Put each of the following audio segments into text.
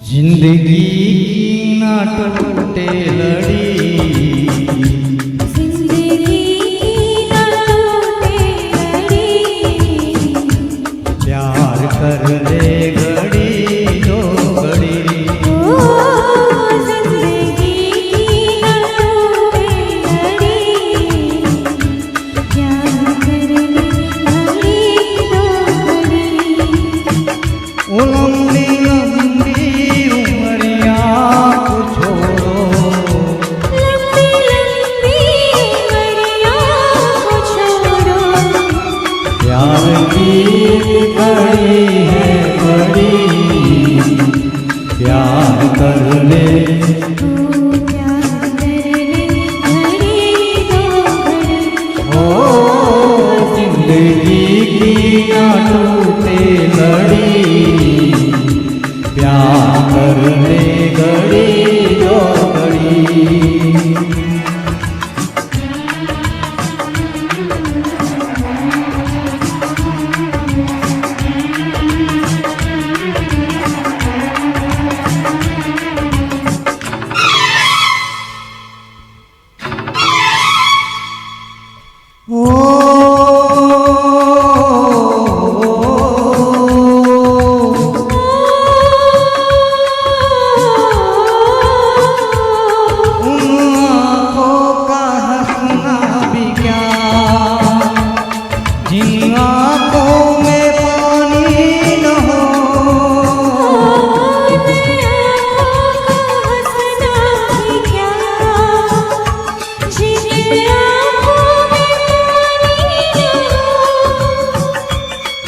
जिंदगी ना टूटे लड़ी, जिंदगी ना टूटे लड़ी, प्यार कर ले घड़ी दो घड़ी। ओ जिंदगी ना टूटे लड़ी, प्यार कर ले घड़ी दो घड़ी। ओ लंबी लंबी उमरिया को छोड़ो, लंबी लंबी उमरिया को छोड़ो, प्यार की घड़ी है बड़ी, प्यार कर ले। ओ प्यार कर ले घड़ी दो घड़ी। ओ जिंदगी की ना टूटे लड़ी, प्यार कर ले घड़ी दो घड़ी।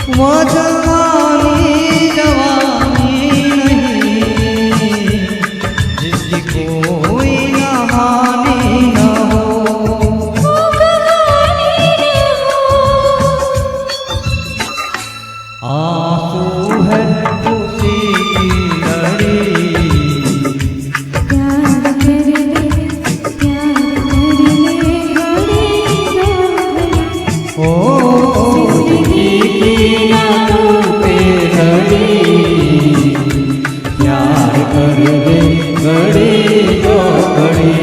वो जवानी जवानी नहीं जिसकी कोई कहानी न हो, आंसू है खुशी की लड़ी, प्यार कर ले घड़ी दो घड़ी। ओ जिंदगी की ना टूटे लड़ी, प्यार कर ले घड़ी दो घड़ी।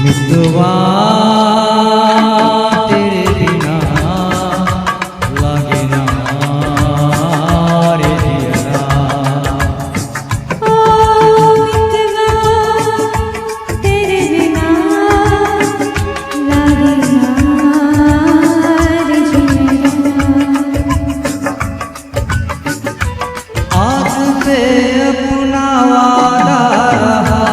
मितवा तेरे बिना लागे ना रे जिया, ओ मितवा तेरे बिना लागे ना रे जिया। आज से अपना वादा रहा,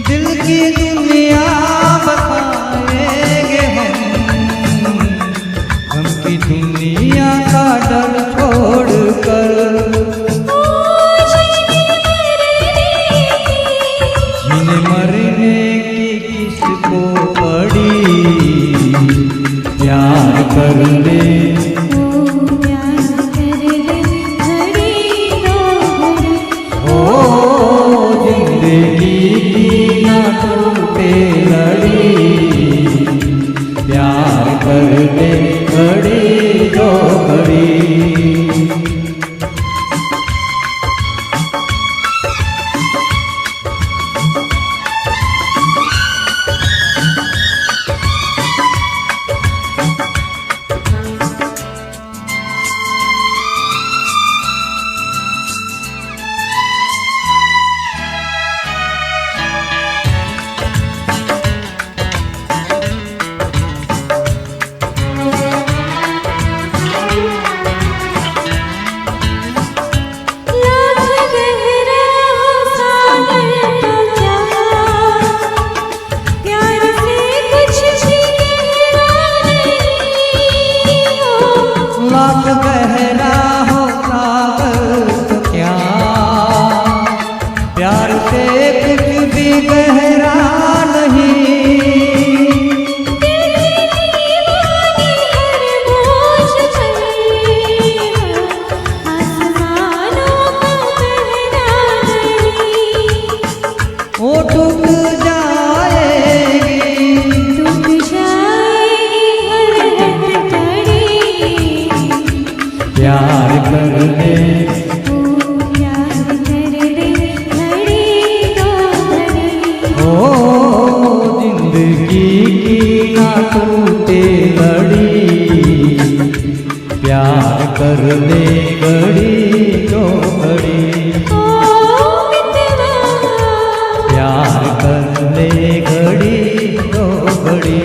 दिल की दुनिया बताएंगे हम की दुनिया का डर छोड़ कर, जीने मरने की किसको पड़ी, प्यार कर ले। ओ जिंदगी की ना टूटे लड़ी, प्यार कर ले घड़ी दो घड़ी। टूट जाएगी टूट जाएगी हर हथकड़ी प्यार कर ले ओ प्यार कर दे घड़ी दो घड़ी ओ जिंदगी की ना टूटे लड़ी प्यार कर ले घड़ी दो घड़ी ओ मित्रा प्यार कर ले घड़ी दो घड़ी